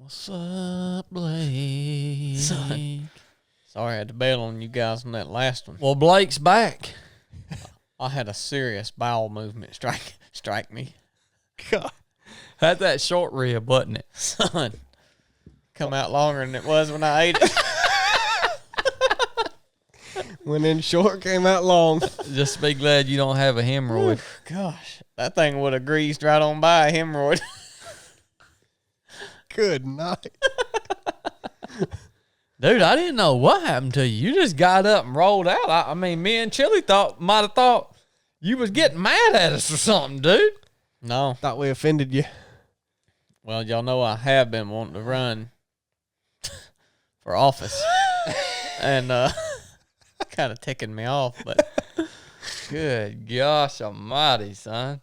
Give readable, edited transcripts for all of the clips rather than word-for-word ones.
What's up, Blake? Sorry, I had to bail on you guys on that last one. Well, Blake's back. I had a serious bowel movement strike me. God. Had that short rib, wasn't it? Son, come out longer than it was when I ate it. Went in short, came out long. Just be glad you don't have a hemorrhoid. Gosh, that thing would have greased right on by a hemorrhoid. Good night. Dude, I didn't know what happened to you. You just got up and rolled out. I mean, me and Chili might have thought you was getting mad at us or something, dude. No. Thought we offended you. Well, y'all know I have been wanting to run for office. And kind of ticking me off, but Good gosh almighty, son.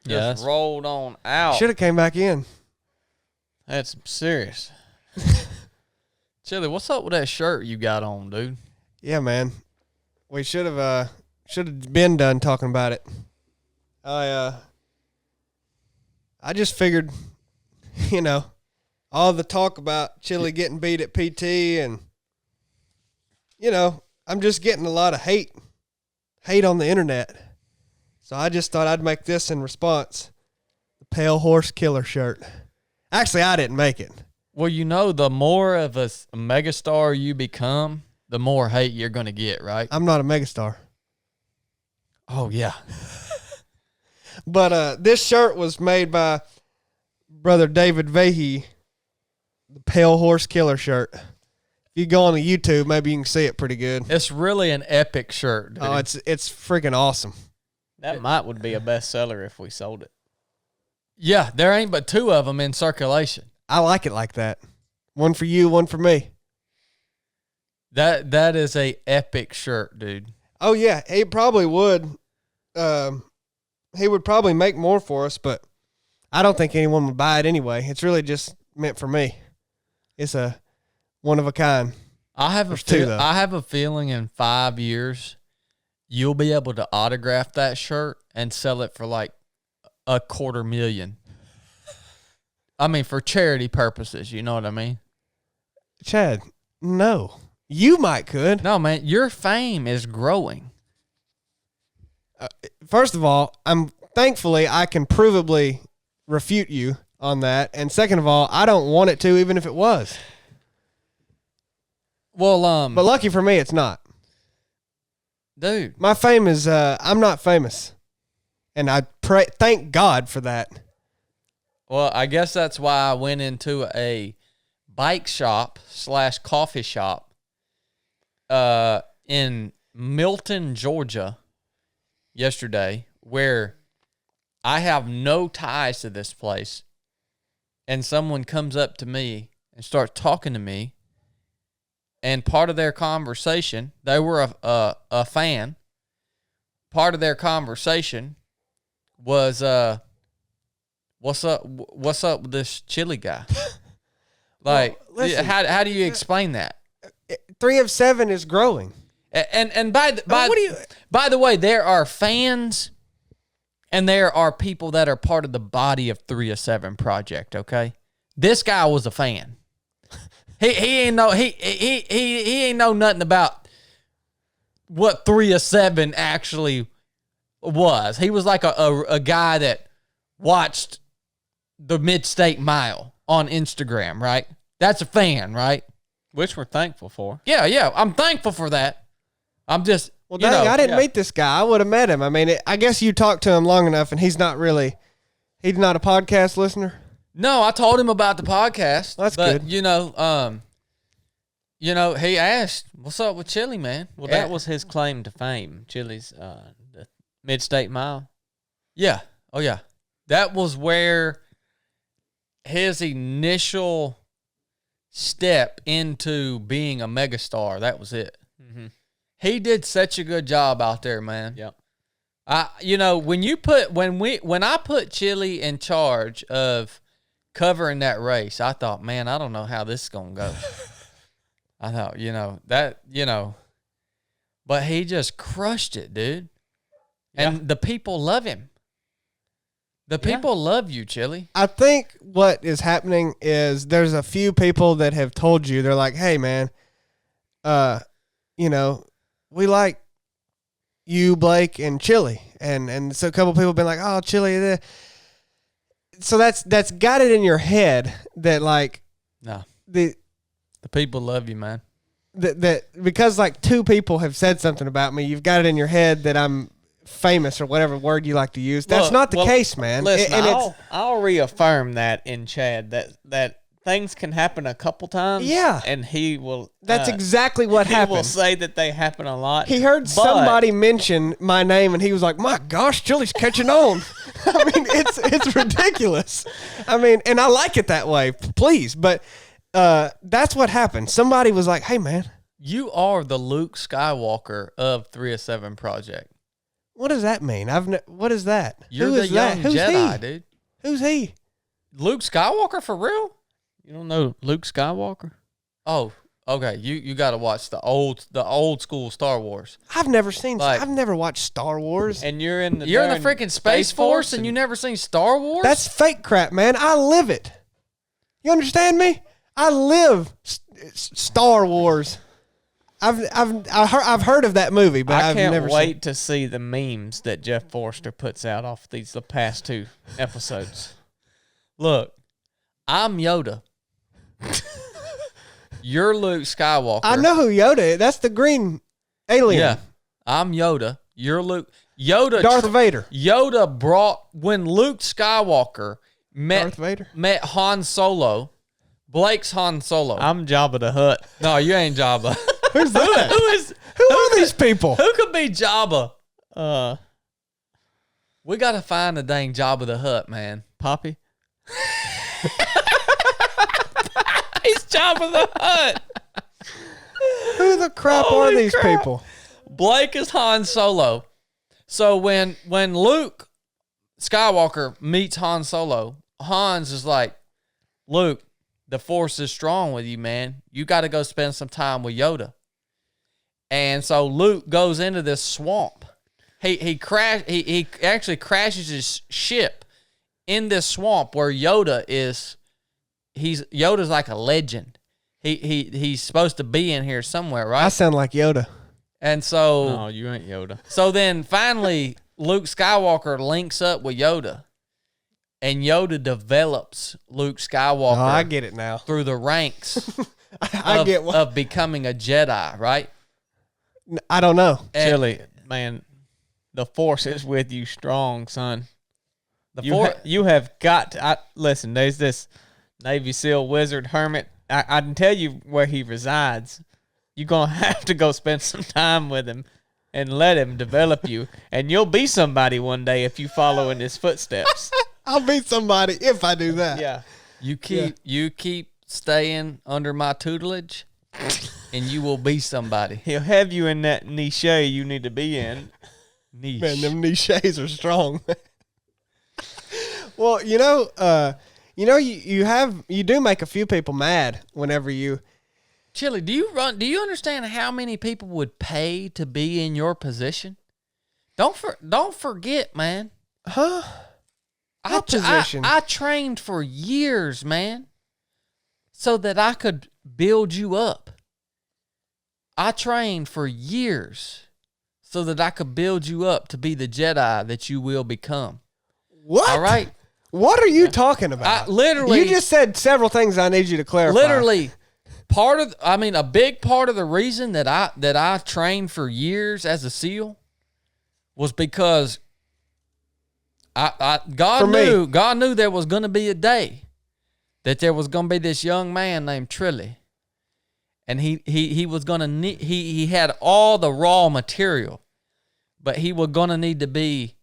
Just Yes. rolled on out. Should have came back in. I had some serious. Chili, what's up with that shirt you got on, dude? Yeah, man. We should have been done talking about it. I just figured, all the talk about Chili getting beat at PT and I'm just getting a lot of hate on the internet. So I just thought I'd make this in response. The Pale Horse Killer shirt. Actually, I didn't make it. Well, the more of a megastar you become, the more hate you're going to get, right? I'm not a megastar. Oh, yeah. But this shirt was made by brother David Vahey, the Pale Horse Killer shirt. If you go on the YouTube, maybe you can see it pretty good. It's really an epic shirt, dude. Oh, it's freaking awesome. That would be a bestseller if we sold it. Yeah, there ain't but 2 of them in circulation. I like it like that. One for you, one for me. That is a epic shirt, dude. Oh yeah, he probably would. He would probably make more for us, but I don't think anyone would buy it anyway. It's really just meant for me. It's a one of a kind. I have a feeling in 5 years you'll be able to autograph that shirt and sell it for like $250,000. I mean, for charity purposes, you know what I mean? Chad, no. You might could. No, man, your fame is growing. First of all, thankfully I can provably refute you on that. And second of all, I don't want it to, even if it was. Well, But lucky for me, it's not. dude, My fame is, I'm not famous. And I thank God for that. well, I guess that's why I went into a bike shop / coffee shop in Milton, Georgia yesterday, where I have no ties to this place. And someone comes up to me and starts talking to me. And part of their conversation, they were a fan. Part of their conversation was, what's up with this Chili guy? Like, well, listen, how do you explain that? 3 of 7 is growing. And by the way, there are fans and there are people that are part of the body of 3 of 7 project, okay? This guy was a fan. He ain't know nothing about what 3 of 7 actually was. He was like a guy that watched the Mid-State Mile on Instagram, right? That's a fan, right? Which we're thankful for. Yeah, I'm thankful for that. I'm just, Well, dang, I didn't meet this guy. I would have met him. I mean, I guess you talked to him long enough, and he's not a podcast listener. No, I told him about the podcast. That's but, good. He asked, "What's up with Chili, man?" Well, that was his claim to fame. Chili's the Mid-State Mile. Yeah. Oh, yeah. That was where his initial step into being a megastar. That was it. Mm-hmm. He did such a good job out there, man. Yep. When I put Chili in charge of covering that race, I thought, man, I don't know how this is gonna go. I thought, but he just crushed it, dude. And the people love him. The people love you, Chili. I think what is happening is there's a few people that have told you, they're like, hey, man, we like you, Blake, and Chili. And so a couple people have been like, oh, Chili. So that's got it in your head that, like, no, the people love you, man. That because, like, two people have said something about me, you've got it in your head that I'm famous or whatever word you like to use. That's not the case, man. Listen, I'll reaffirm that in Chad that things can happen a couple times. Yeah, and he will. That's exactly what happened. He will say that they happen a lot. He heard somebody mention my name, and he was like, "My gosh, Chili's catching on." I mean, it's ridiculous. I mean, and I like it that way. Please, but that's what happened. Somebody was like, "Hey, man, you are the Luke Skywalker of 307 Project." What does that mean? What is that? You're the young Jedi, dude. Who's he? Luke Skywalker for real? You don't know Luke Skywalker? Oh, okay. You got to watch the old school Star Wars. I've never watched Star Wars. And you're in the freaking Space Force and you never seen Star Wars? That's fake crap, man. I live it. You understand me? I live Star Wars. I've heard of that movie, but I've never wait seen. to see the memes that Jeff Forster puts out off the past 2 episodes. Look, I'm Yoda. You're Luke Skywalker. I know who Yoda is. That's the green alien. Yeah, I'm Yoda. You're Luke. Yoda. Darth Vader. Yoda brought when Luke Skywalker Darth Vader met Han Solo. Blake's Han Solo. I'm Jabba the Hutt. No, you ain't Jabba. Who's that? Who are these people? Who could be Jabba? We got to find the dang Jabba the Hutt, man. Poppy. He's Jabba the Hutt. Who the crap are these people? Blake is Han Solo. So when Luke Skywalker meets Han Solo, Hans is like, Luke, the Force is strong with you, man. You got to go spend some time with Yoda. And so Luke goes into this swamp. He actually crashes his ship in this swamp where Yoda is. Yoda's like a legend. He's supposed to be in here somewhere, right? I sound like Yoda. And so no, you ain't Yoda. So then finally Luke Skywalker links up with Yoda. And Yoda develops Luke Skywalker. Oh, I get it now. Through the ranks of becoming a Jedi, right? I don't know. Chili, man, the Force is with you strong, son. You have got to, listen, there's this Navy SEAL wizard hermit. I can tell you where he resides. You're going to have to go spend some time with him and let him develop you. And you'll be somebody one day if you follow in his footsteps. I'll be somebody if I do that. Yeah. You keep staying under my tutelage, and you will be somebody. He'll have you in that niche you need to be in. Niche. Man, them niches are strong. Well, you do make a few people mad whenever you. Chili, do you understand how many people would pay to be in your position? Don't forget, man. Huh? I trained for years, man, so that I could build you up. I trained for years so that I could build you up to be the Jedi that you will become. What? All right? What are you talking about? Literally. You just said several things I need you to clarify. Literally, a big part of the reason that I trained for years as a SEAL was because God knew there was going to be a day that there was going to be this young man named Trilly, and he was going to he had all the raw material, but he was going to need to be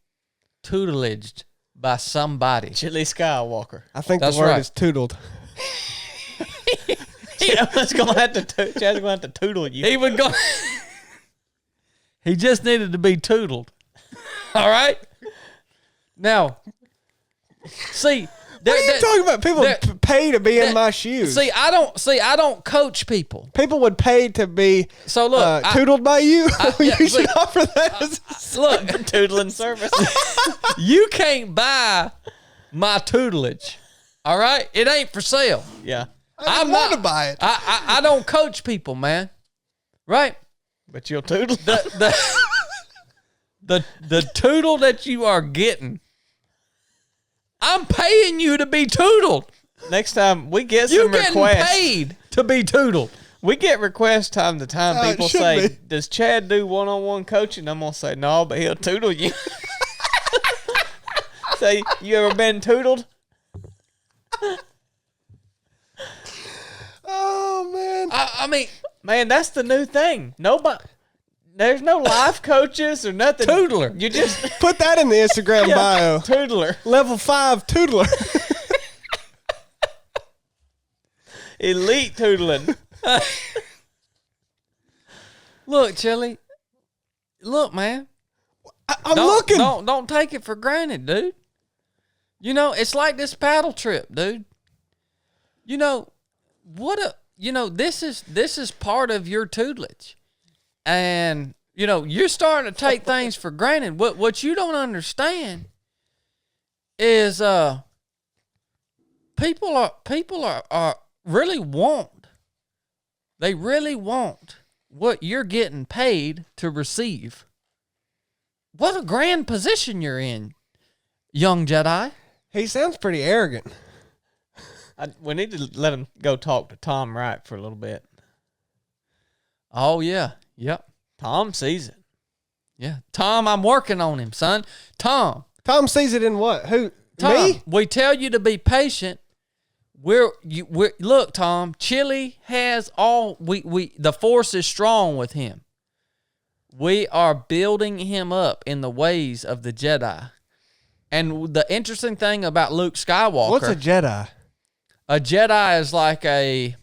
tutelaged by somebody. Chili Skywalker. I think That's the word right. is tootled. Chad's gonna have to tootle you. He would go. He just needed to be tootled. All right. Now, see, What are you talking about? People pay to be in my shoes. See, I don't coach people. People would pay to be tootled by you. You should offer that as look tootling service. You can't buy my tutelage. All right, it ain't for sale. Yeah, I'm not to buy it. I don't coach people, man. Right, but you'll tootle the tootle that you are getting. I'm paying you to be tootled. Next time we get some requests. You're getting paid to be tootled. We get requests time to time. People say, does Chad do one-on-one coaching? I'm going to say, no, but he'll tootle you. Say, you ever been tootled? Oh, man. I mean, man, that's the new thing. There's no life coaches or nothing. Tootler. You just put that in the Instagram bio. Tootler. Level 5 tootler. Elite tootling. Look, Chili. Look, man. I'm looking. Don't take it for granted, dude. You know, it's like this paddle trip, dude. You know, this is part of your tutelage. And, you know, you're starting to take things for granted. What you don't understand is people are really want. They really want what you're getting paid to receive. What a grand position you're in, young Jedi. He sounds pretty arrogant. We need to let him go talk to Tom Wright for a little bit. Oh, yeah. Yep. Tom sees it. Yeah. Tom, I'm working on him, son. Tom sees it in what? Who? Tom, me? We tell you to be patient. Look, Tom, Chili has the force is strong with him. We are building him up in the ways of the Jedi. And the interesting thing about Luke Skywalker. What's a Jedi? A Jedi is like an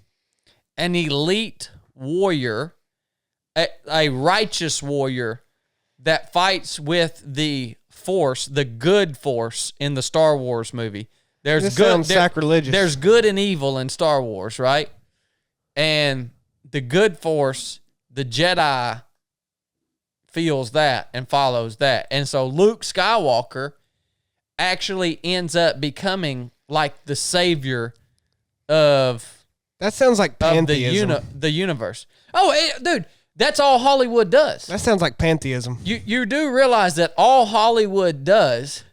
elite warrior, a righteous warrior that fights with the Force, the good Force in the Star Wars movie. This sounds sacrilegious. There's good and evil in Star Wars, right? And the good Force, the Jedi, feels that and follows that. And so Luke Skywalker actually ends up becoming like the savior of that sounds like pantheism. The universe. Oh, dude, that's all Hollywood does. That sounds like pantheism. You do realize that all Hollywood does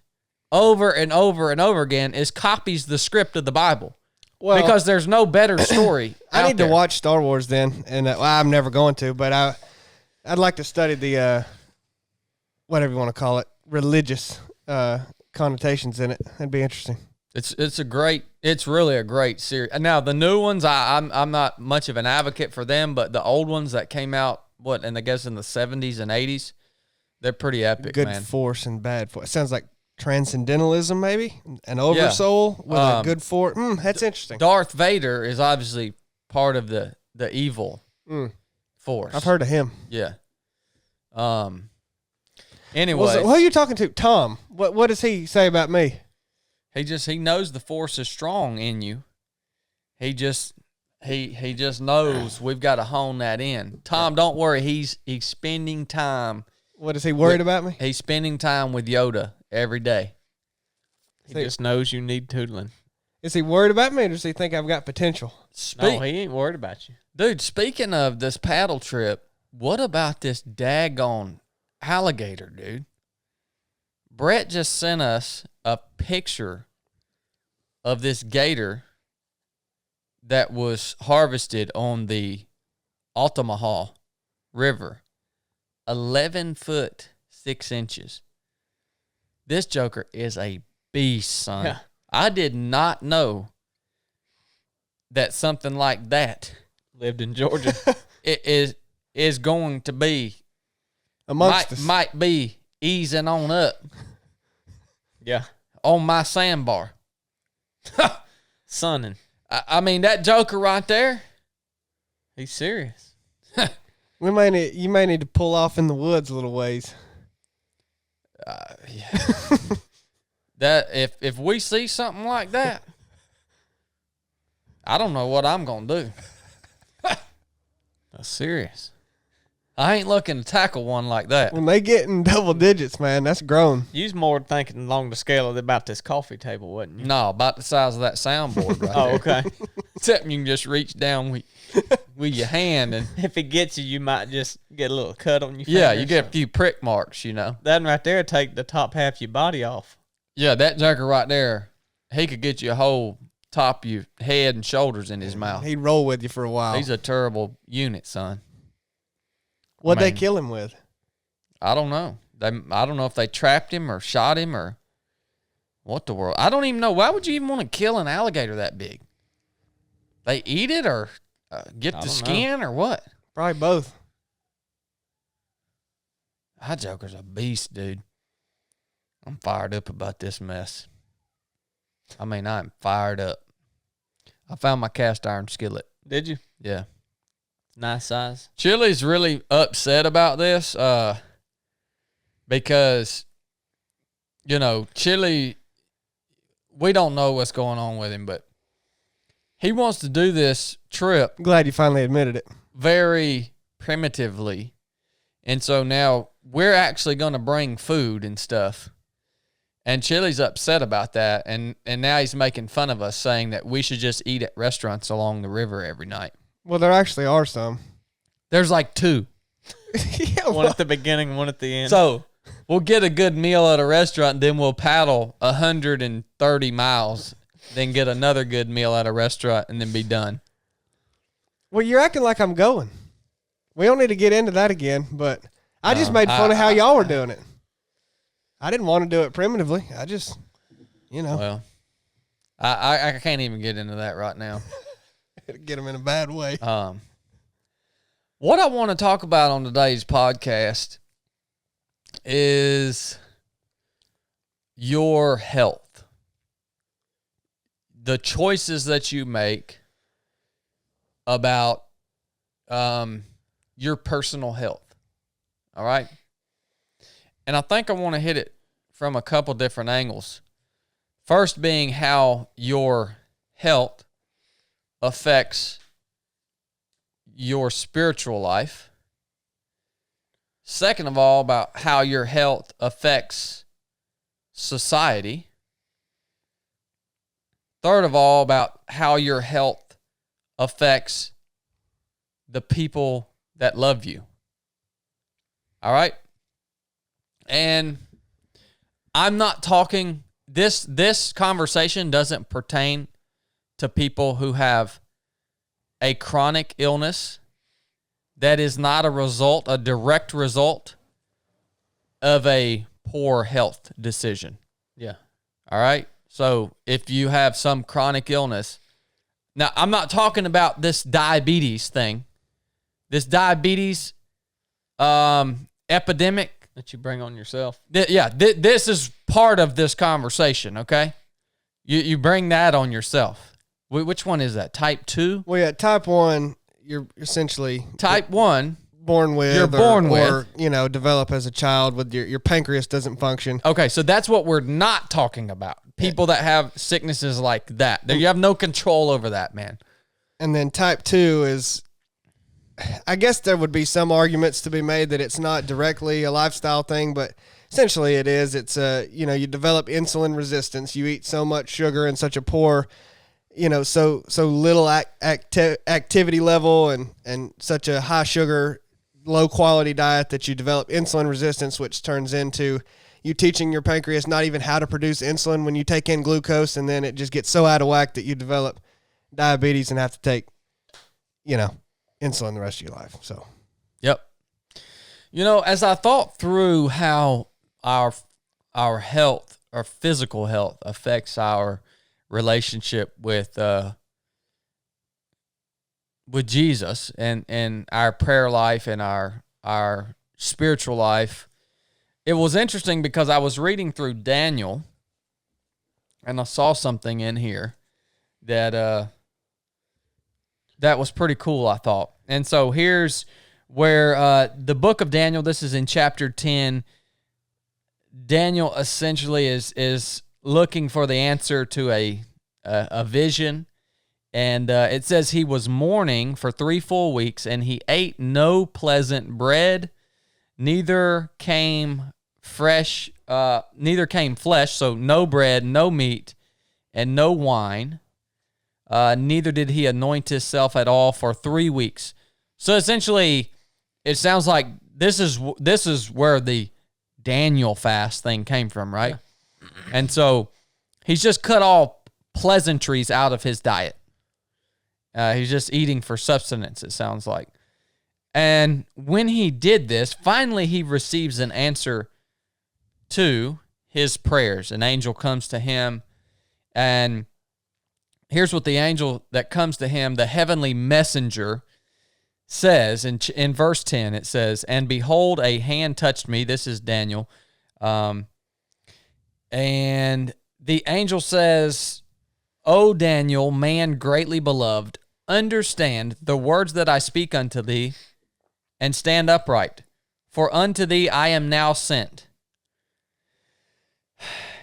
over and over and over again is copies the script of the Bible. Well, because there's no better story. I need to watch Star Wars then, and I'm never going to, but I'd like to study the whatever you want to call it, religious connotations in it. That'd be interesting. It's really a great series. Now the new ones, I'm not much of an advocate for them, but the old ones that came out, and I guess in the 70s and 80s, they're pretty epic. Good man. Force and bad force. It sounds like transcendentalism, maybe an oversoul with a good force. That's interesting. Darth Vader is obviously part of the evil force. I've heard of him. Yeah. Anyway, who are you talking to? Tom. What does he say about me? He knows the force is strong in you. He just knows we've got to hone that in. Tom, don't worry. He's spending time. What is he worried about me? He's spending time with Yoda every day. He just knows you need tootling. Is he worried about me, or does he think I've got potential? No, he ain't worried about you. Dude, speaking of this paddle trip, what about this daggone alligator, dude? Brett just sent us a picture of this gator that was harvested on the Altamaha River. 11 foot 6 inches. This joker is a beast, son. Yeah. I did not know that something like that lived in Georgia. It is going to be amongst us. Might be easing on up. Yeah. On my sandbar. Sunning. I mean, that joker right there, he's serious. You may need to pull off in the woods a little ways. Yeah. That if we see something like that, I don't know what I'm gonna do. That's serious. I ain't looking to tackle one like that. When they get in double digits, man, that's grown. You was more thinking along the scale of about this coffee table, wasn't you? No, about the size of that soundboard right there. Okay. Except you can just reach down with your hand and if it gets you, you might just get a little cut on your finger. yeah, you get a few prick marks, you know. That right there take the top half of your body off. Yeah, that junker right there, he could get you a whole top of your head and shoulders in his mouth. He'd roll with you for a while. He's a terrible unit, son. What'd they kill him with? I don't know. I don't know if they trapped him or shot him or what the world. I don't even know. Why would you even want to kill an alligator that big? They eat it or get the skin or what? Probably both. That joker's a beast, dude. I'm fired up about this mess. I mean, I'm fired up. I found my cast iron skillet. Did you? Yeah. Nice size. Chili's really upset about this because, you know, Chili, we don't know what's going on with him, but he wants to do this trip. Glad you finally admitted it. Very Primitively. And so now we're actually going to bring food and stuff. And Chili's upset about that. And now he's making fun of us, saying that we should just eat at restaurants along the river every night. Well, there actually are some. There's like 2. Yeah, one at the beginning, one at the end. So we'll get a good meal at a restaurant, then we'll paddle 130 miles, then get another good meal at a restaurant, and then be done. Well, you're acting like I'm going. We don't need to get into that again, but I just made fun of how y'all were doing it. I didn't want to do it primitively. I just, you know. Well, I can't even get into that right now. Get them in a bad way. What I want to talk about on today's podcast is your health. The choices that you make about your personal health. All right? And I think I want to hit it from a couple different angles. First being how your health affects your spiritual life. Second of all, about how your health affects society. Third of all, about how your health affects the people that love you. All right? And I'm not talking, this conversation doesn't pertain to people who have a chronic illness that is not a direct result of a poor health decision. Yeah. All right? So if you have some chronic illness, now I'm not talking about this diabetes thing. This diabetes epidemic that you bring on yourself. This is part of this conversation, okay? You bring that on yourself. Which one is that? Type 2? Well, yeah, type 1, you're essentially... Type 1... born with. You're born with. Or, you know, develop as a child with your pancreas doesn't function. Okay, so that's what we're not talking about. People that have sicknesses like that. You have no control over that, man. And then type 2 is... I guess there would be some arguments to be made that it's not directly a lifestyle thing, but essentially it is. It's, you develop insulin resistance. You eat so much sugar and such a poor... so little activity level and such a high sugar, low quality diet that you develop insulin resistance, which turns into you teaching your pancreas not even how to produce insulin when you take in glucose, and then it just gets so out of whack that you develop diabetes and have to take, insulin the rest of your life. So, yep. As I thought through how our health, our physical health affects our relationship with Jesus and our prayer life and our spiritual life, it was interesting because I was reading through Daniel and I saw something in here that was pretty cool, I thought. And so here's where the book of Daniel, this is in chapter 10. Daniel essentially is looking for the answer to a vision. And it says he was mourning for 3 full weeks, and he ate no pleasant bread, neither came flesh, so no bread, no meat, and no wine. Neither did he anoint himself at all for 3 weeks. So essentially, it sounds like this is where the Daniel fast thing came from, right? Yeah. And so he's just cut all pleasantries out of his diet. He's just eating for sustenance, it sounds like. And when he did this, finally he receives an answer to his prayers. An angel comes to him, and here's what the angel that comes to him, the heavenly messenger, says. In verse 10, it says, "And behold, a hand touched me." This is Daniel. And the angel says, "O Daniel, man greatly beloved, understand the words that I speak unto thee, and stand upright, for unto thee I am now sent."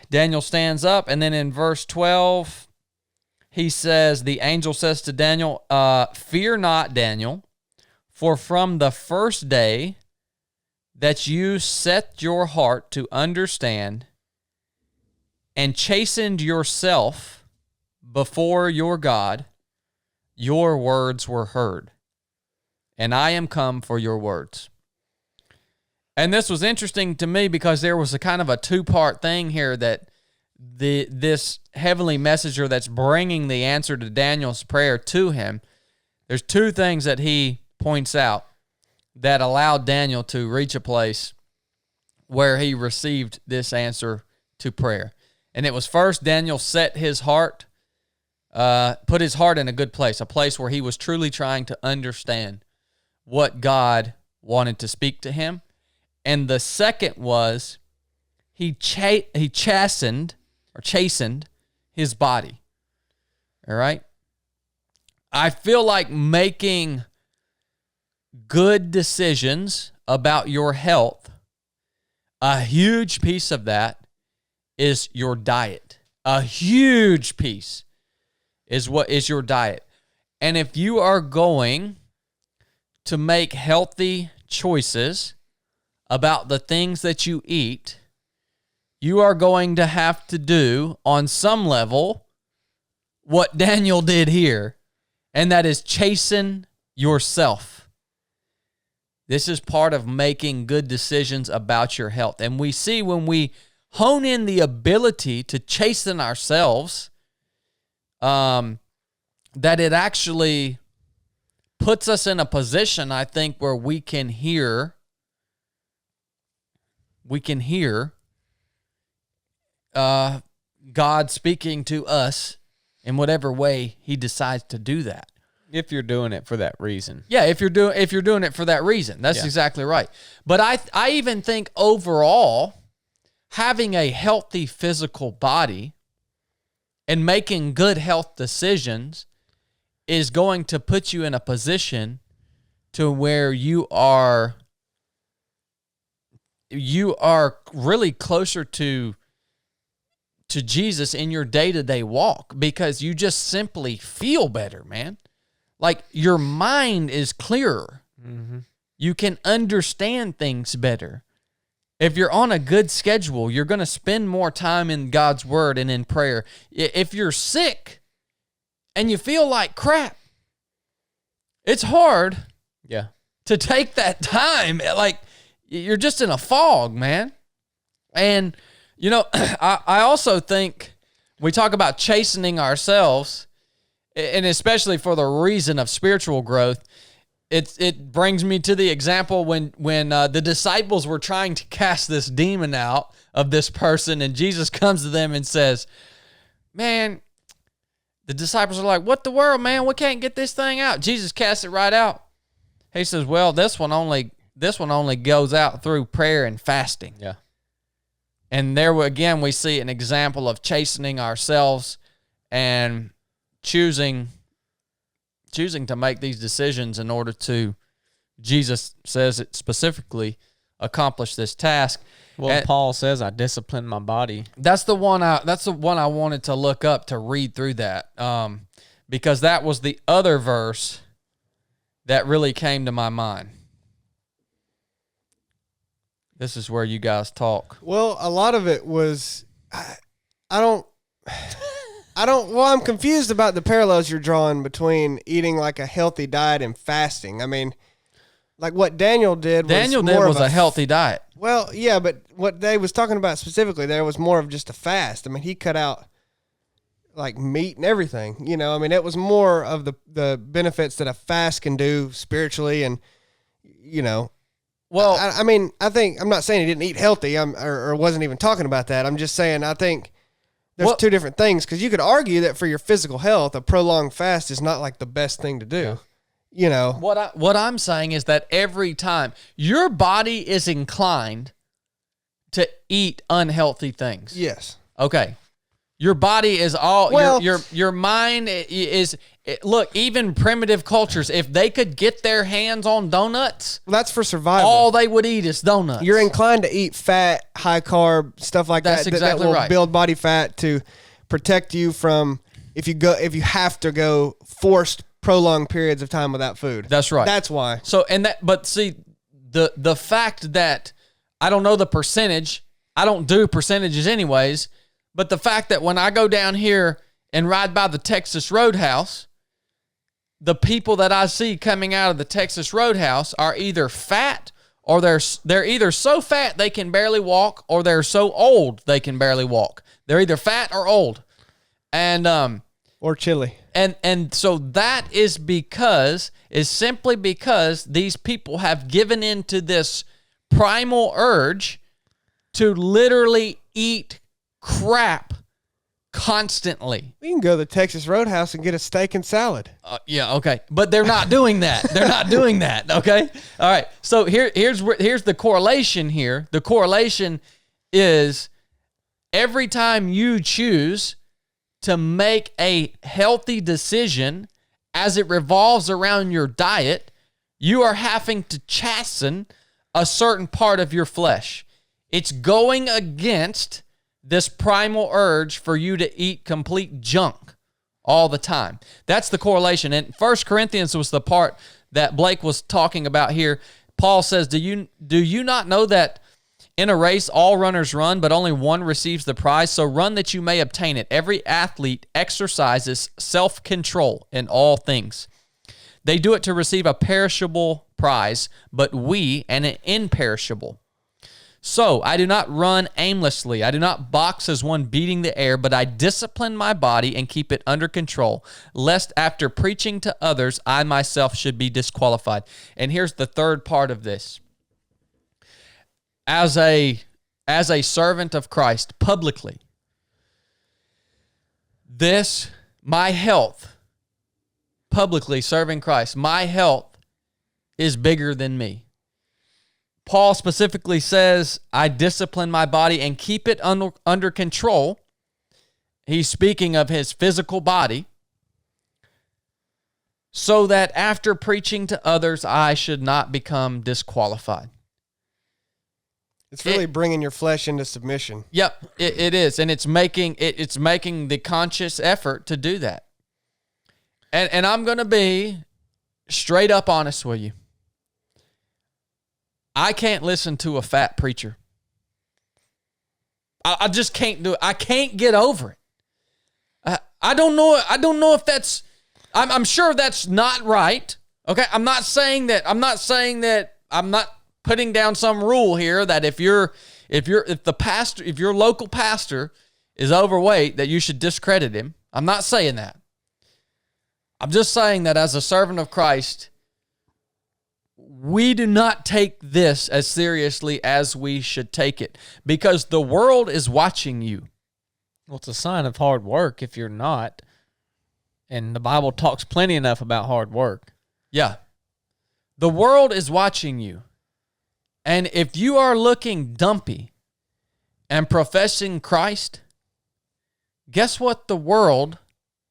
Daniel stands up, and then in verse 12, he says, the angel says to Daniel, "Fear not, Daniel, for from the first day that you set your heart to understand and chastened yourself before your God, your words were heard, and I am come for your words." And this was interesting to me because there was a kind of a 2-part thing here, that this heavenly messenger that's bringing the answer to Daniel's prayer to him, there's 2 things that he points out that allowed Daniel to reach a place where he received this answer to prayer. And it was, first, Daniel set his heart, put his heart in a good place, a place where he was truly trying to understand what God wanted to speak to him. And the second was he chastened his body. All right? I feel like making good decisions about your health, a huge piece of that is your diet. A huge piece is your diet. And if you are going to make healthy choices about the things that you eat, you are going to have to do, on some level, what Daniel did here, and that is chasten yourself. This is part of making good decisions about your health. And we see when we hone in the ability to chasten ourselves, that it actually puts us in a position, I think, where we can hear God speaking to us in whatever way he decides to do that. If you're doing it for that reason. Yeah, if you're doing it for that reason. That's exactly right. But I even think overall, having a healthy physical body and making good health decisions is going to put you in a position to where you are really closer to Jesus in your day-to-day walk, because you just simply feel better, man. Like, your mind is clearer. Mm-hmm. You can understand things better. If you're on a good schedule, you're going to spend more time in God's word and in prayer. If you're sick and you feel like crap, it's hard to take that time. Like, you're just in a fog, man. And, you know, I also think we talk about chastening ourselves, and especially for the reason of spiritual growth. It brings me to the example when the disciples were trying to cast this demon out of this person, and Jesus comes to them and says, man, the disciples are like, what the world, man? We can't get this thing out. Jesus casts it right out. He says, well, this one only goes out through prayer and fasting. Yeah. And there again, we see an example of chastening ourselves and choosing to make these decisions in order to, Jesus says it specifically, accomplish this task. Well, and Paul says, "I discipline my body." That's the one I wanted to look up to read through that, because that was the other verse that really came to my mind. This is where you guys talk. Well, a lot of it was, well, I'm confused about the parallels you're drawing between eating like a healthy diet and fasting. I mean, like what Daniel did was a healthy diet. Well, yeah, but what they was talking about specifically there was more of just a fast. I mean, he cut out like meat and everything, you know. I mean, it was more of the benefits that a fast can do spiritually and, you know. Well, I mean, I'm not saying he didn't eat healthy or wasn't even talking about that. I'm just saying I think there's two different things, because you could argue that for your physical health, a prolonged fast is not like the best thing to do. Yeah. You know, what I'm saying is that every time your body is inclined to eat unhealthy things. Yes. Okay. Your body is your mind is look, even primitive cultures, if they could get their hands on donuts, that's for survival. All they would eat is donuts. You're inclined to eat fat, high carb, stuff like that's that. Exactly that will right. build body fat to protect you from if you have to go forced prolonged periods of time without food. That's right. That's why. So but see, the fact that I don't know the percentage, I don't do percentages anyways, but the fact that when I go down here and ride by the Texas Roadhouse, the people that I see coming out of the Texas Roadhouse are either fat or they're either so fat they can barely walk, or they're so old they can barely walk. They're either fat or old. And or chili. And so that is simply because these people have given into this primal urge to literally eat crap constantly. We can go to the Texas Roadhouse and get a steak and salad. Yeah, okay. But they're not doing that. They're not doing that, okay? All right. So here's the correlation here. The correlation is every time you choose to make a healthy decision as it revolves around your diet, you are having to chasten a certain part of your flesh. It's going against this primal urge for you to eat complete junk all the time. That's the correlation. And 1 Corinthians was the part that Blake was talking about here. Paul says, do you not know that in a race, all runners run, but only one receives the prize? So run that you may obtain it. Every athlete exercises self-control in all things. They do it to receive a perishable prize, but we an imperishable. So I do not run aimlessly. I do not box as one beating the air, but I discipline my body and keep it under control, lest after preaching to others, I myself should be disqualified. And here's the third part of this. As a servant of Christ, publicly, my health, publicly serving Christ, my health is bigger than me. Paul specifically says, I discipline my body and keep it under control. He's speaking of his physical body, so that after preaching to others, I should not become disqualified. It's really bringing your flesh into submission. Yep, it is, and it's making the conscious effort to do that. And I'm going to be straight up honest with you. I can't listen to a fat preacher. I just can't do it. I can't get over it. I don't know if that's. I'm sure that's not right. Okay, I'm not saying that. I'm not putting down some rule here that if your local pastor is overweight, that you should discredit him. I'm not saying that. I'm just saying that as a servant of Christ, we do not take this as seriously as we should take it, because the world is watching you. Well, it's a sign of hard work if you're not. And the Bible talks plenty enough about hard work. Yeah. The world is watching you. And if you are looking dumpy and professing Christ, guess what the world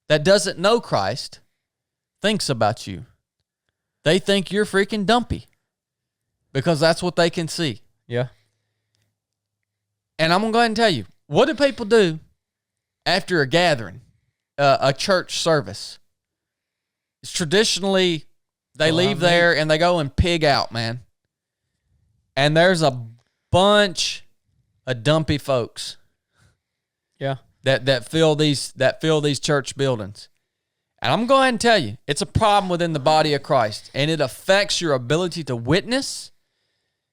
that doesn't know Christ thinks about you? They think you're freaking dumpy, because that's what they can see. Yeah. And I'm going to go ahead and tell you, what do people do after a gathering, a church service? It's traditionally, they leave there and they go and pig out, man. And there's a bunch of dumpy folks. Yeah. That fill these church buildings. And I'm going to tell you, it's a problem within the body of Christ, and it affects your ability to witness.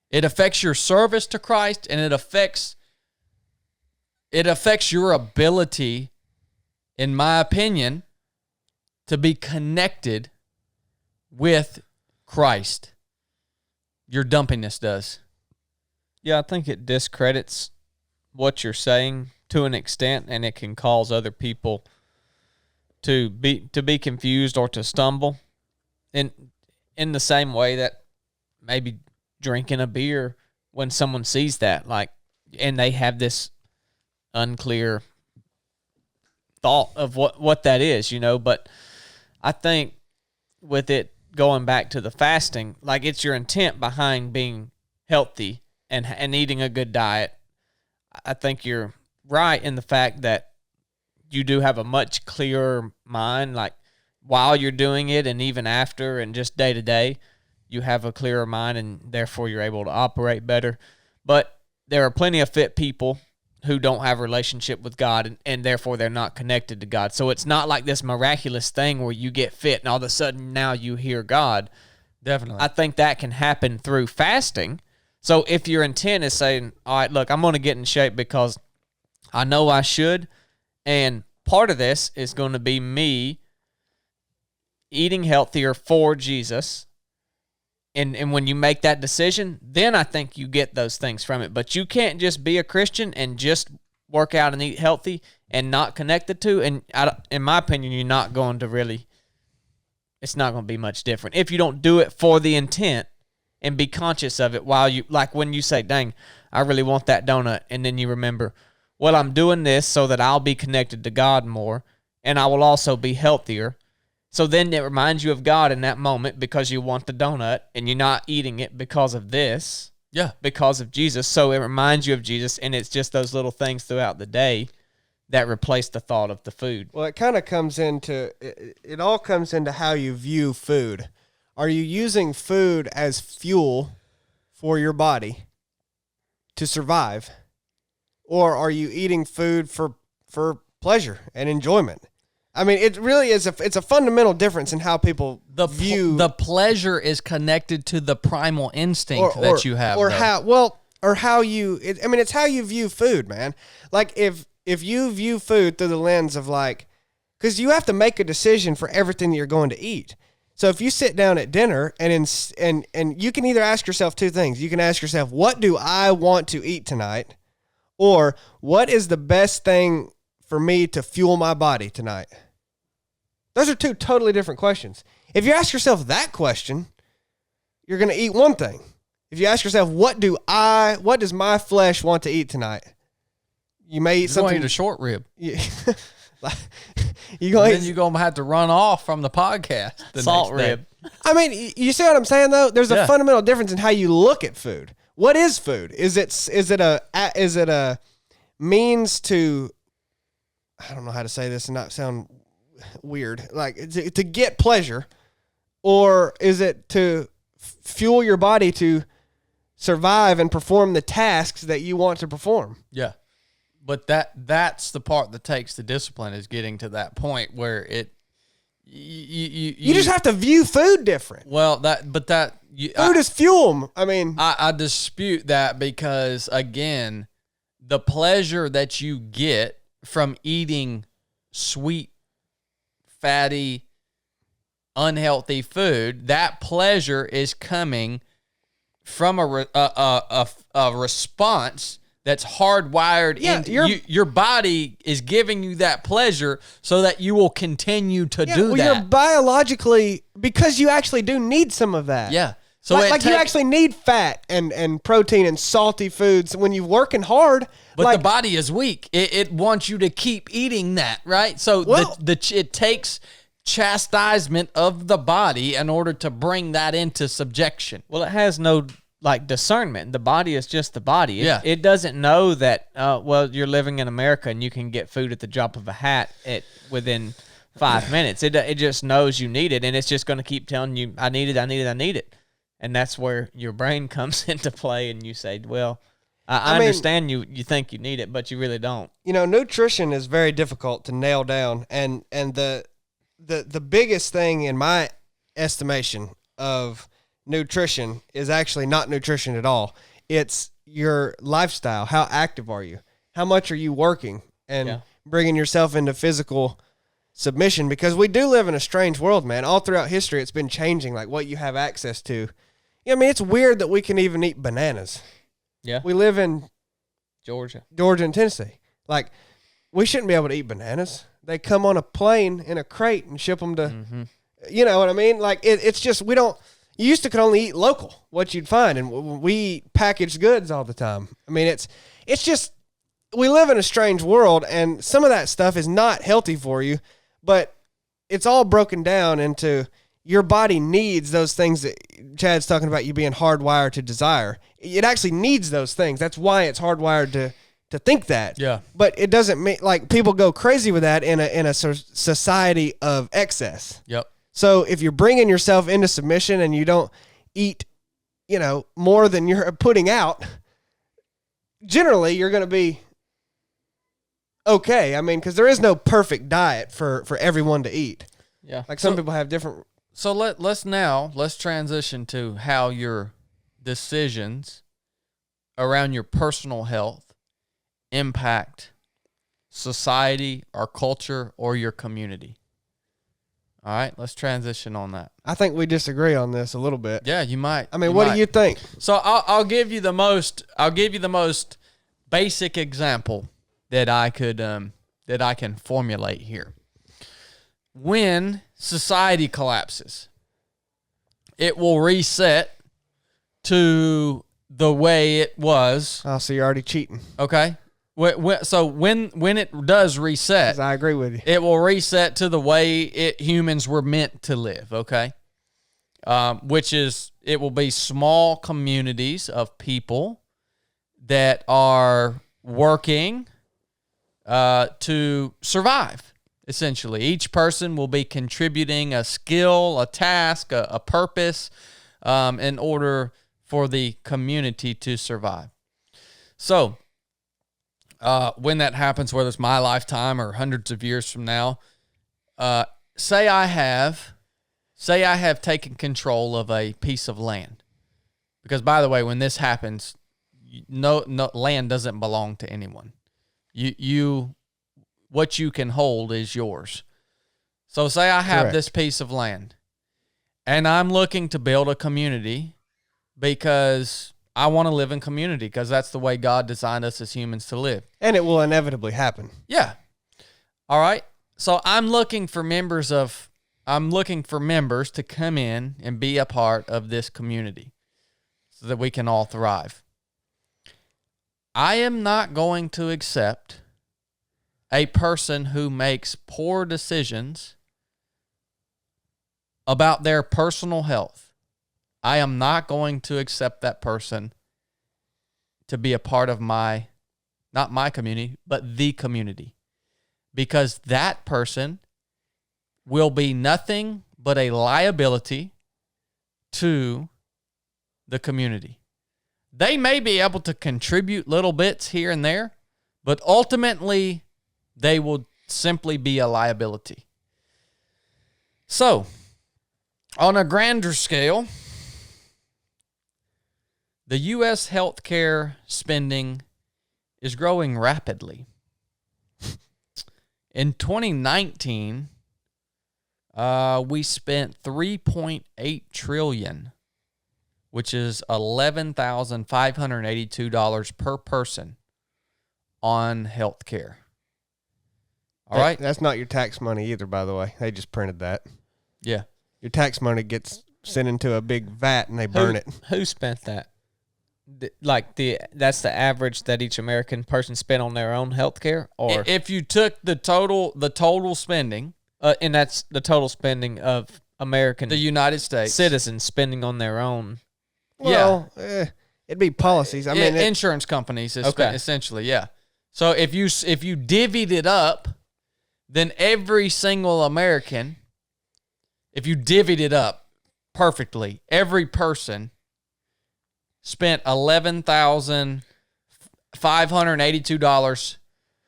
It affects your service to Christ, and it affects your ability, in my opinion, to be connected with Christ. Your dumpiness does. Yeah, I think it discredits what you're saying to an extent, and it can cause other people to be confused or to stumble in the same way that maybe drinking a beer, when someone sees that, like, and they have this unclear thought of what that is, but I think with it going back to the fasting, like, it's your intent behind being healthy and eating a good diet. I think you're right in the fact that you do have a much clearer mind, like, while you're doing it and even after and just day to day, you have a clearer mind and therefore you're able to operate better. But there are plenty of fit people who don't have a relationship with God and therefore they're not connected to God. So it's not like this miraculous thing where you get fit and all of a sudden now you hear God. Definitely. I think that can happen through fasting. So if your intent is saying, all right, look, I'm going to get in shape because I know I should, and part of this is going to be me eating healthier for Jesus. And when you make that decision, then I think you get those things from it. But you can't just be a Christian and just work out and eat healthy and not connected to. And in my opinion, you're not going to really, it's not going to be much different. If you don't do it for the intent and be conscious of it while you, like when you say, dang, I really want that donut. And then you remember, well, I'm doing this so that I'll be connected to God more and I will also be healthier. So then it reminds you of God in that moment because you want the donut and you're not eating it because of this. Yeah. Because of Jesus. So it reminds you of Jesus, and it's just those little things throughout the day that replace the thought of the food. Well, it kind of comes into, it all comes into how you view food. Are you using food as fuel for your body to survive? Or are you eating food for pleasure and enjoyment? I mean, it really is it's a fundamental difference in how people view. The pleasure is connected to the primal instinct that you have. It's how you view food, man. Like if you view food through the lens of like, because you have to make a decision for everything that you're going to eat. So if you sit down at dinner and you can either ask yourself two things. You can ask yourself, what do I want to eat tonight? Or what is the best thing for me to fuel my body tonight? Those are two totally different questions. If you ask yourself that question, you're going to eat one thing. If you ask yourself, what does my flesh want to eat tonight? You may eat something. You're going to eat a short rib. Yeah. Then you're going to have to run off from the podcast. Salt rib. I mean, you see what I'm saying though? There's a fundamental difference in how you look at food. What is food? Is it a means to, I don't know how to say this and not sound weird, like to get pleasure, or is it to fuel your body to survive and perform the tasks that you want to perform? Yeah. But that's the part that takes the discipline, is getting to that point where it you just have to view food different. Well, food is fuel. I mean, I dispute that, because again, the pleasure that you get from eating sweet, fatty, unhealthy food, that pleasure is coming from a response that's hardwired into your body is giving you that pleasure so that you will continue to do that. You're biologically, because you actually do need some of that. Yeah. So like you actually need fat and protein and salty foods when you're working hard. But the body is weak. It wants you to keep eating that, right? So it takes chastisement of the body in order to bring that into subjection. Well, it has no like discernment. The body is just the body. It doesn't know that, well, you're living in America and you can get food at the drop of a hat within 5 minutes. It just knows you need it, and it's just going to keep telling you, I need it, I need it, I need it. And that's where your brain comes into play, and you say, well, I understand you think you need it, but you really don't. Nutrition is very difficult to nail down, and the biggest thing in my estimation of nutrition is actually not nutrition at all. It's your lifestyle. How active are you? How much are you working and bringing yourself into physical submission? Because we do live in a strange world, man. All throughout history, it's been changing, like what you have access to. It's weird that we can even eat bananas. Yeah. We live in Georgia and Tennessee. Like, we shouldn't be able to eat bananas. They come on a plane in a crate and ship them to, you know what I mean? Like, it's just, we don't, you used to could only eat local, what you'd find, and we eat packaged goods all the time. I mean, it's just, we live in a strange world, and some of that stuff is not healthy for you, but it's all broken down into your body needs those things that Chad's talking about, you being hardwired to desire. It actually needs those things. That's why it's hardwired to think that. Yeah. But it doesn't mean, like, people go crazy with that in a society of excess. Yep. So if you're bringing yourself into submission and you don't eat, more than you're putting out, generally you're going to be okay. I mean, because there is no perfect diet for everyone to eat. Yeah. Like some people have different. So let's transition to how your decisions around your personal health impact society, our culture, or your community. All right, let's transition on that. I think we disagree on this a little bit. Yeah, you might. I mean, what do you think? So I'll give you the most basic example that I can formulate here. When society collapses, it will reset to the way it was. Oh, so you're already cheating. Okay. So when it does reset, I agree with you. it will reset to the way humans were meant to live. Okay. Which is, it will be small communities of people that are working to survive. Essentially, each person will be contributing a skill, a task, a purpose, in order for the community to survive. So, when that happens, whether it's my lifetime or hundreds of years from now, say I have taken control of a piece of land. Because, by the way, when this happens, no land doesn't belong to anyone. What you can hold is yours. So say I have this piece of land, and I'm looking to build a community because I want to live in community, because that's the way God designed us as humans to live. And it will inevitably happen. Yeah. All right. So I'm looking for members to come in and be a part of this community so that we can all thrive. I am not going to accept a person who makes poor decisions about their personal health. I am not going to accept that person to be a part of not my community, but the community. Because that person will be nothing but a liability to the community. They may be able to contribute little bits here and there, but ultimately, they will simply be a liability. So, on a grander scale, the U.S. healthcare spending is growing rapidly. In 2019, we spent $3.8 trillion, which is $11,582 per person on healthcare. All right. That's not your tax money either, by the way. They just printed that. Yeah. Your tax money gets sent into a big vat and they burn it. Who spent that? That's the average that each American person spent on their own health care? Or if you took the total spending, and that's the total spending of American, the United States citizens spending on their own. Well, it'd be policies. I mean, insurance companies, essentially, yeah. So if you divvied it up, then every single American, if you divvied it up perfectly, every person spent $11,582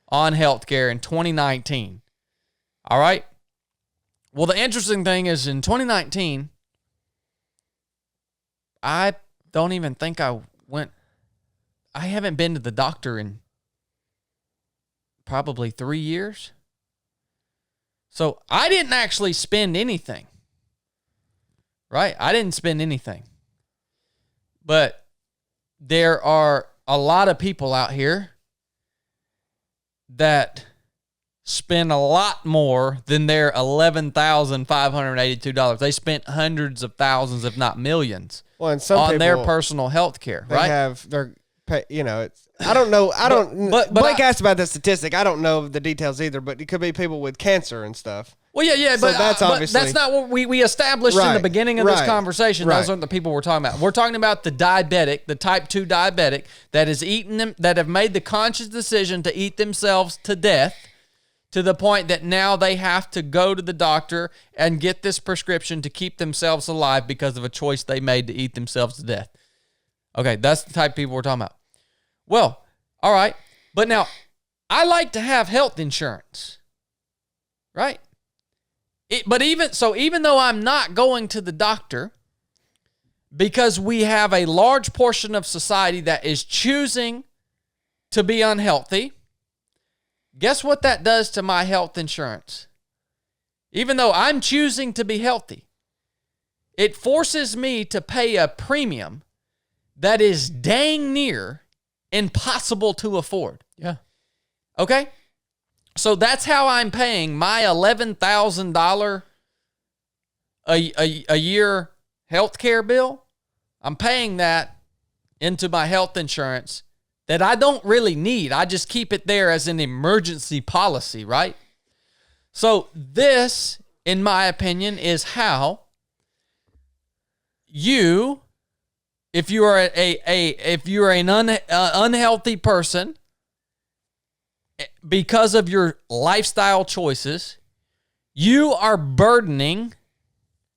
on healthcare in 2019. All right? Well, the interesting thing is in 2019, I don't even think I haven't been to the doctor in probably 3 years. So I didn't actually spend anything. Right? I didn't spend anything. But there are a lot of people out here that spend a lot more than their $11,582. They spent hundreds of thousands, if not millions, and some on people, their personal health care, right? It's, I don't know. But Blake asked about the statistic. I don't know the details either, but it could be people with cancer and stuff. Well, yeah, so that's obviously, but that's not what we established in the beginning of this conversation. Those aren't the people we're talking about. We're talking about the diabetic, the type 2 diabetic that is eating them, that have made the conscious decision to eat themselves to death, to the point that now they have to go to the doctor and get this prescription to keep themselves alive because of a choice they made to eat themselves to death. Okay, that's the type of people we're talking about. Well, all right, but now I like to have health insurance, right? Even though I'm not going to the doctor, because we have a large portion of society that is choosing to be unhealthy, guess what that does to my health insurance? Even though I'm choosing to be healthy, it forces me to pay a premium that is dang near impossible to afford. Yeah. Okay? So that's how I'm paying my $11,000 a year health care bill. I'm paying that into my health insurance that I don't really need. I just keep it there as an emergency policy, right? So this, in my opinion, is how you, if you are an unhealthy person, because of your lifestyle choices, you are burdening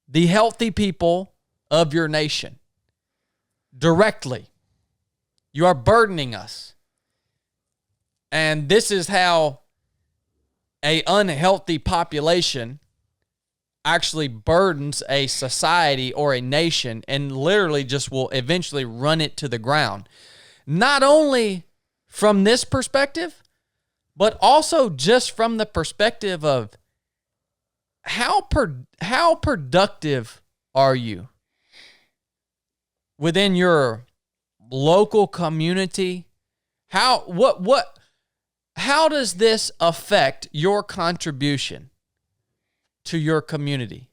the healthy people of your nation directly. You are burdening us. And this is how an unhealthy population actually burdens a society or a nation and literally just will eventually run it to the ground. Not only from this perspective, but also just from the perspective of how productive are you within your local community? How does this affect your contribution to your community?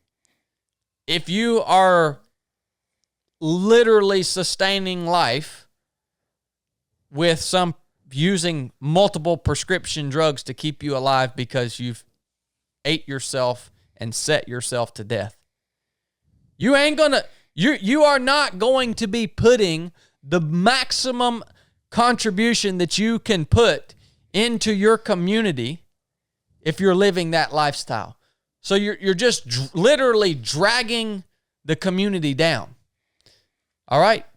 If you are literally sustaining life with some using multiple prescription drugs to keep you alive because you've ate yourself and set yourself to death, you are not going to be putting the maximum contribution that you can put into your community if you're living that lifestyle. So you're just literally dragging the community down. All right?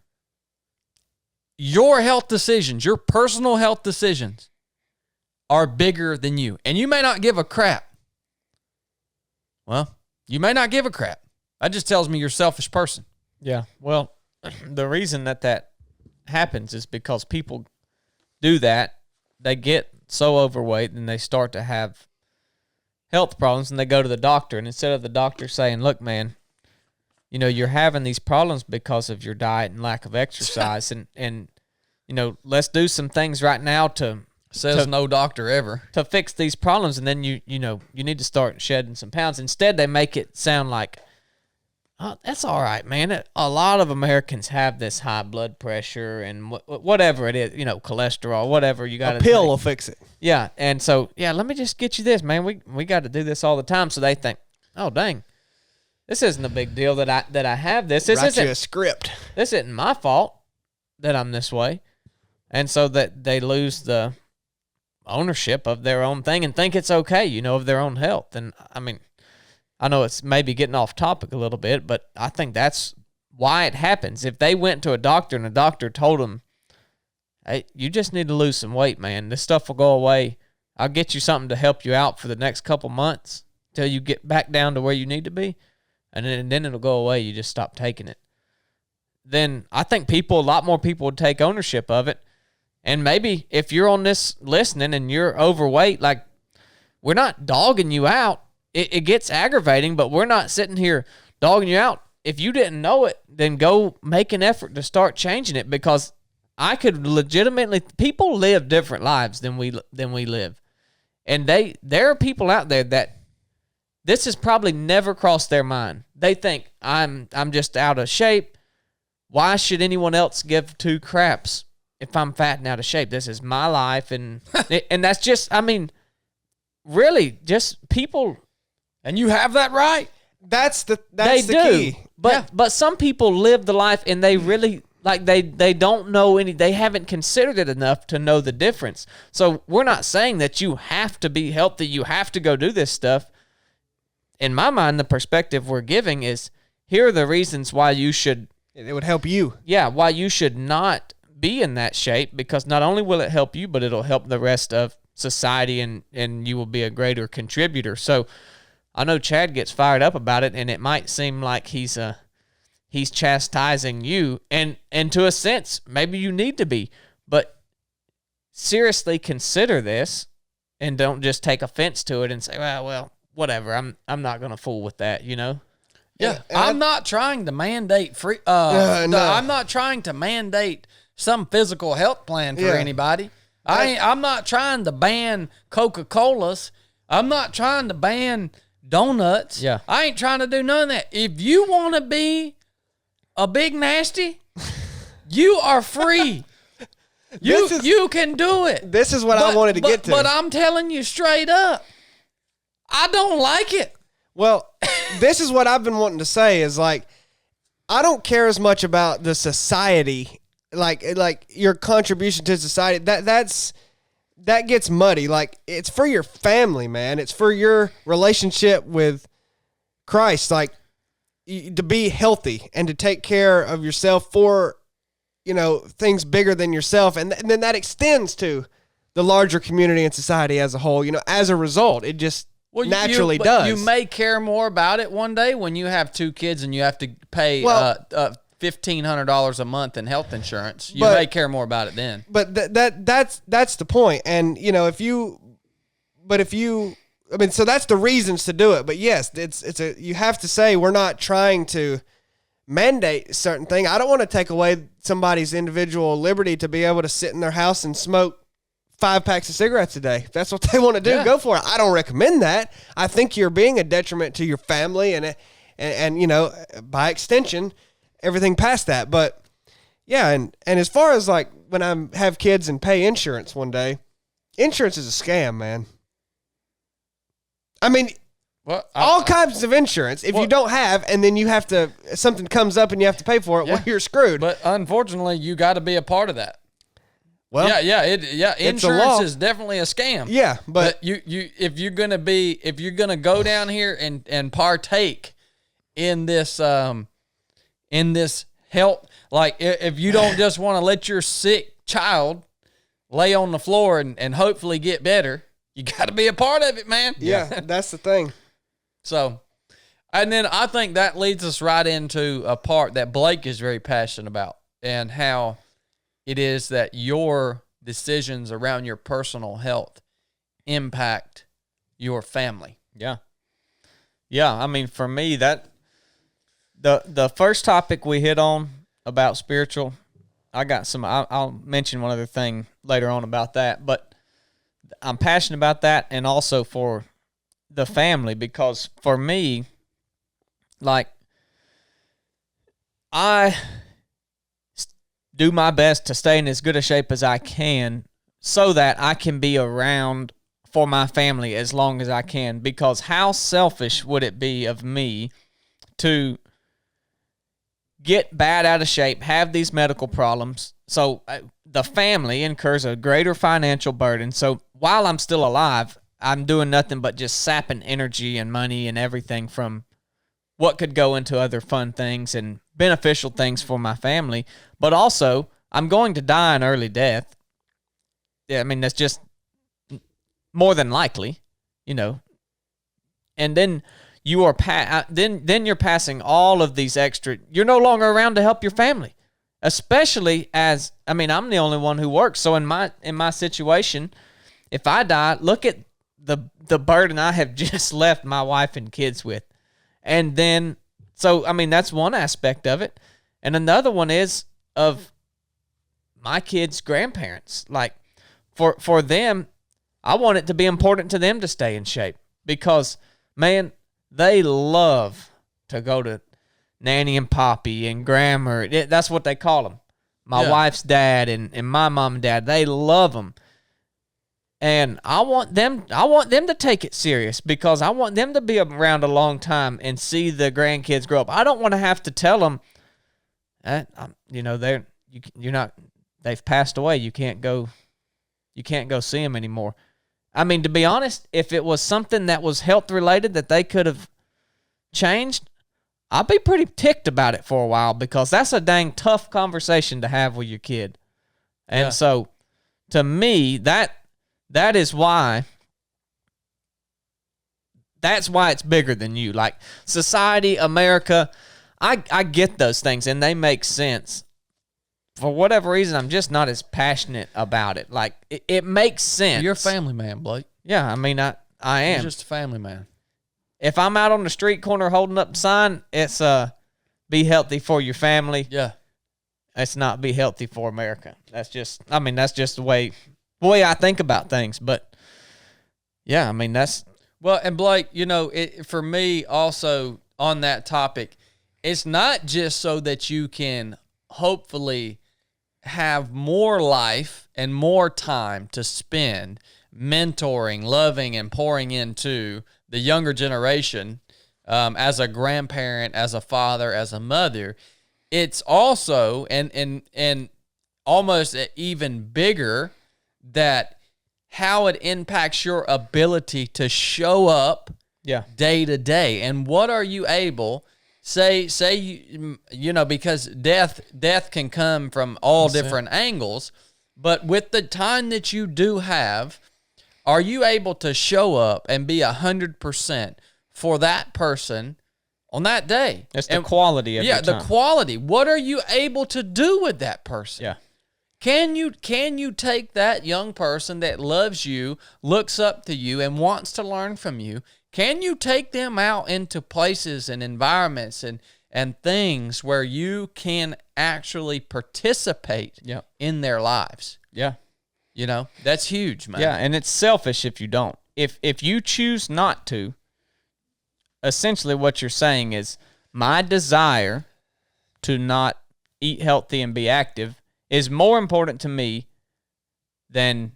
Your health decisions, your personal health decisions are bigger than you. And you may not give a crap. Well, you may not give a crap. That just tells me you're a selfish person. Yeah. Well, the reason that happens is because people do that. They get so overweight and they start to have health problems and they go to the doctor. And instead of the doctor saying, look, man, you know, you're having these problems because of your diet and lack of exercise and you know, let's do some things right now to no doctor ever to fix these problems. And then you need to start shedding some pounds. Instead, they make it sound like, oh, that's all right, man. A lot of Americans have this high blood pressure and whatever it is, you know, cholesterol, whatever you got to A pill will fix it. Yeah. And so, yeah, let me just get you this, man. We got to do this all the time. So they think, oh, dang. this isn't a big deal that I have this. This Write you isn't a script. This isn't my fault that I'm this way. And so that they lose the ownership of their own thing and think it's okay, of their own health. And I mean, I know it's maybe getting off topic a little bit, but I think that's why it happens. If they went to a doctor and a doctor told them, hey, you just need to lose some weight, man. This stuff will go away. I'll get you something to help you out for the next couple months till you get back down to where you need to be. And then it'll go away. You just stop taking it. Then I think a lot more people would take ownership of it. And maybe if you're on this listening and you're overweight, like, we're not dogging you out. It gets aggravating, but we're not sitting here dogging you out. If you didn't know it, then go make an effort to start changing it, because I could legitimately, people live different lives than we live. And there are people out there that this has probably never crossed their mind. They think, I'm just out of shape. Why should anyone else give two craps if I'm fat and out of shape? This is my life. And and that's just, I mean, really, just people. And you have that right. That's the key. But some people live the life and they really, like, they don't know they haven't considered it enough to know the difference. So we're not saying that you have to be healthy, you have to go do this stuff. In my mind, the perspective we're giving is, here are the reasons why you should. It would help you. Yeah, why you should not be in that shape, because not only will it help you, but it'll help the rest of society, and you will be a greater contributor. So I know Chad gets fired up about it, and it might seem like he's chastising you, and to a sense, maybe you need to be, but seriously consider this, and don't just take offense to it and say, well, whatever. I'm not gonna fool with that, Yeah, I'm not trying to mandate free. I'm not trying to mandate some physical health plan for anybody. I'm not trying to ban Coca-Colas. I'm not trying to ban donuts. Yeah, I ain't trying to do none of that. If you want to be a big nasty, you are free. You can do it. This is what I wanted to get to. But I'm telling you straight up, I don't like it. Well, this is what I've been wanting to say is, like, I don't care as much about the society, like your contribution to society. That gets muddy. Like, it's for your family, man. It's for your relationship with Christ, like, to be healthy and to take care of yourself for, things bigger than yourself. And then that extends to the larger community and society as a whole. As a result, it just naturally does. You may care more about it one day when you have two kids and you have to pay $1,500 a month in health insurance. You may care more about it then. But that's the point. And so that's the reasons to do it. But yes, you have to say, we're not trying to mandate a certain thing. I don't want to take away somebody's individual liberty to be able to sit in their house and smoke 5 packs of cigarettes a day. If that's what they want to do, go for it. I don't recommend that. I think you're being a detriment to your family and by extension, everything past that. But yeah, and as far as, like, when I have kids and pay insurance one day, insurance is a scam, man. I mean, all kinds of insurance. If you don't have, and then you have to, something comes up and you have to pay for it, you're screwed. But unfortunately, you got to be a part of that. Well, insurance is definitely a scam. Yeah, but if you're gonna go down here and partake in this health, like, if you don't just want to let your sick child lay on the floor and hopefully get better, you got to be a part of it, man. Yeah, that's the thing. So, and then I think that leads us right into a part that Blake is very passionate about, and how it is that your decisions around your personal health impact your family. Yeah. Yeah, I mean, for me, that the first topic we hit on about spiritual, I got some, I'll mention one other thing later on about that, but I'm passionate about that, and also for the family, because for me, like, I do my best to stay in as good a shape as I can so that I can be around for my family as long as I can, because how selfish would it be of me to get bad out of shape, have these medical problems. So the family incurs a greater financial burden. So while I'm still alive, I'm doing nothing but just sapping energy and money and everything from what could go into other fun things and beneficial things for my family. But also, I'm going to die an early death. Yeah, I mean, that's just more than likely, you know. And then you are then you're passing all of these extra. You're no longer around to help your family, especially as, I mean, I'm the only one who works. So in my situation, if I die, look at the burden I have just left my wife and kids with. And then, so, I mean, that's one aspect of it. And another one is of my kids' grandparents. Like, for them, I want it to be important to them to stay in shape because, man, they love to go to Nanny and Poppy and Grandma. That's what they call them. My wife's dad and my mom and dad, they love them. And I want them to take it serious because I want them to be around a long time and see the grandkids grow up. I don't want to have to tell them, you know, they've passed away. You can't go see them anymore. I mean, to be honest, if it was something that was health related that they could have changed, I'd be pretty ticked about it for a while because that's a dang tough conversation to have with your kid. And so to me, that is why it's bigger than you. Like society, America, I get those things and they make sense. For whatever reason, I'm just not as passionate about it. Like it makes sense. You're a family man, Blake. Yeah, I mean, I am. You're just a family man. If I'm out on the street corner holding up the sign, it's be healthy for your family. Yeah. It's not be healthy for America. That's just the way I think about things. But yeah, I mean, that's. Well, and Blake, you know, for me also on that topic, it's not just so that you can hopefully have more life and more time to spend mentoring, loving, and pouring into the younger generation as a grandparent, as a father, as a mother. It's also, and almost even bigger, that how it impacts your ability to show up day to day. And what are you able, say you know, because death can come from all different angles, but with the time that you do have, are you able to show up and be 100% for that person on that day? It's the quality of your time. Yeah, the quality. What are you able to do with that person? Yeah. Can you take that young person that loves you, looks up to you, and wants to learn from you? Can you take them out into places and environments and things where you can actually participate in their lives? Yeah. You know, that's huge, man. Yeah, and it's selfish if you don't. If you choose not to, essentially what you're saying is my desire to not eat healthy and be active is more important to me than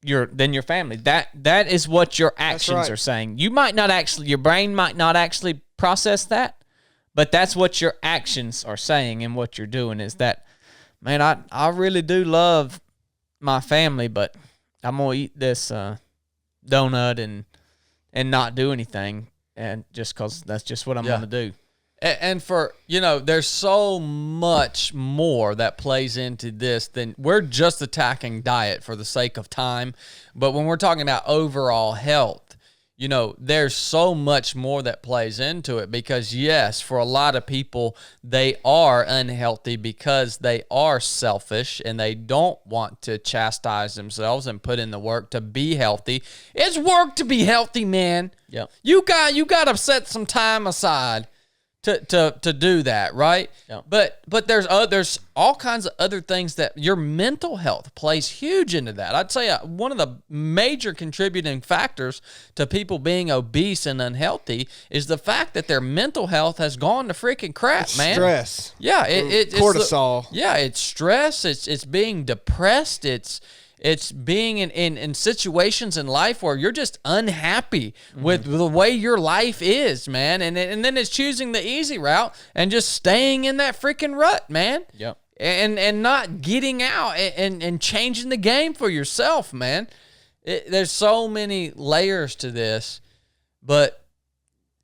your family. That is what your actions are saying. You might not actually, your brain might not actually process that, but that's what your actions are saying, and what you're doing is that, man, I really do love my family, but I'm gonna eat this donut and not do anything, and just because that's just what I'm gonna do. And for, you know, there's so much more that plays into this than we're just attacking diet for the sake of time. But when we're talking about overall health, you know, there's so much more that plays into it because, yes, for a lot of people, they are unhealthy because they are selfish and they don't want to chastise themselves and put in the work to be healthy. It's work to be healthy, man. Yeah. You got to set some time aside to do that, right? Yeah. But there's all kinds of other things that your mental health plays huge into that. I'd say one of the major contributing factors to people being obese and unhealthy is the fact that their mental health has gone to freaking crap, man. Stress. Yeah, it's cortisol. it's stress. It's being depressed. It's It's being in situations in life where you're just unhappy with the way your life is, man. And then it's choosing the easy route and just staying in that freaking rut, man. Yep. And not getting out and changing the game for yourself, man. There's so many layers to this, but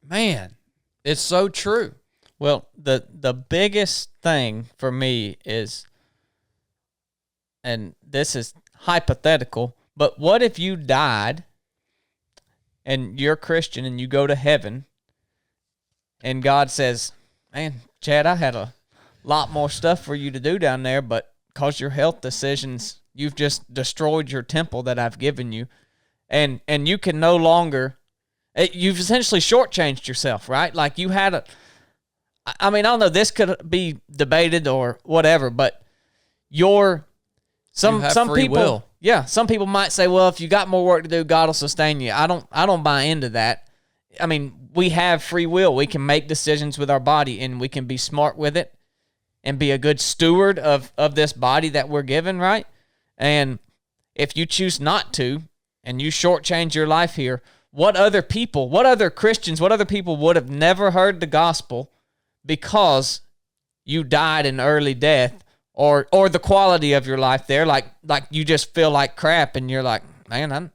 man, it's so true. Well, the biggest thing for me is, and this is hypothetical, but what if you died and you're a Christian and you go to heaven and God says, man, Chad, I had a lot more stuff for you to do down there, but because your health decisions, you've just destroyed your temple that I've given you, and you can no longer, you've essentially shortchanged yourself, right? Like you had I mean, I don't know, this could be debated or whatever, but some people will. Yeah, some people might say, well, if you got more work to do, God will sustain you. I don't buy into that. I mean, we have free will. We can make decisions with our body, and we can be smart with it and be a good steward of this body that we're given, right? And if you choose not to, and you shortchange your life here, what other Christians, what other people would have never heard the gospel because you died an early death, or the quality of your life there, like you just feel like crap, and you're like, man,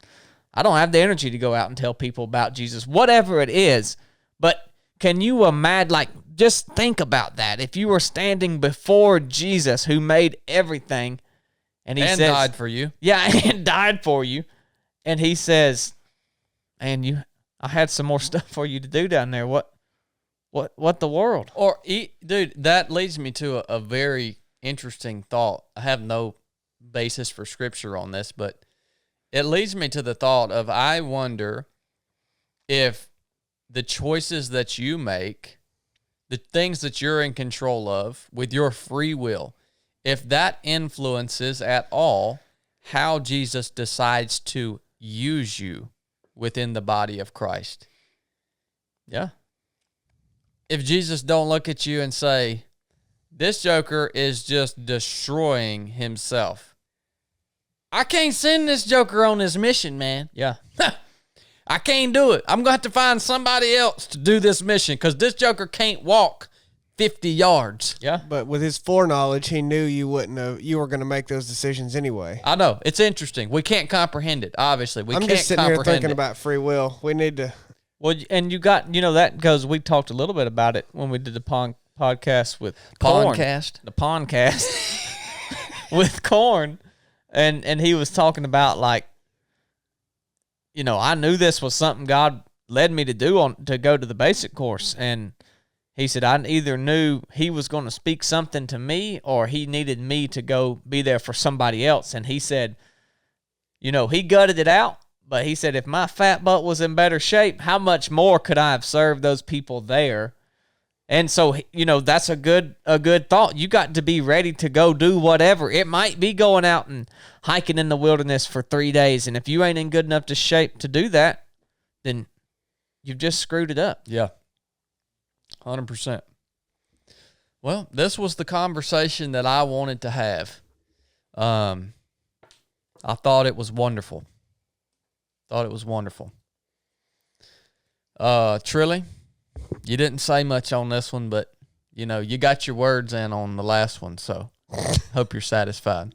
I don't have the energy to go out and tell people about Jesus, whatever it is. But can you imagine, like, just think about that. If you were standing before Jesus, who made everything, and he says, died for you. Yeah, and died for you. And he says, man, I had some more stuff for you to do down there. What the world? Dude, that leads me to a very interesting thought. I have no basis for scripture on this, but it leads me to the thought of, I wonder if the choices that you make, the things that you're in control of with your free will, if that influences at all how Jesus decides to use you within the body of Christ. Yeah. If Jesus don't look at you and say, this joker is just destroying himself, I can't send this joker on his mission, man. Yeah. I can't do it. I'm going to have to find somebody else to do this mission because this joker can't walk 50 yards. Yeah. But with his foreknowledge, he knew you were going to make those decisions anyway. I know. It's interesting. We can't comprehend it, obviously. I'm just sitting here thinking about free will. We need to. Well, and you got, that goes, we talked a little bit about it when we did the podcast with Korn. The podcast with Korn. And he was talking about, like, I knew this was something God led me to do to go to the basic course. And he said, I either knew he was going to speak something to me or he needed me to go be there for somebody else. And he said, he gutted it out. But he said, if my fat butt was in better shape, how much more could I have served those people there? And so, that's a good thought. You got to be ready to go do whatever. It might be going out and hiking in the wilderness for 3 days. And if you ain't in good enough shape to do that, then you've just screwed it up. Yeah. 100%. Well, this was the conversation that I wanted to have. I thought it was wonderful. Trilly, you didn't say much on this one, but, you got your words in on the last one, so hope you're satisfied.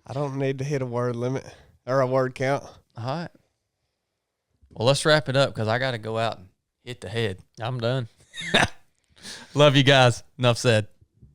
I don't need to hit a word limit or a word count. All right. Well, let's wrap it up because I got to go out and hit the head. I'm done. Love you guys. Enough said.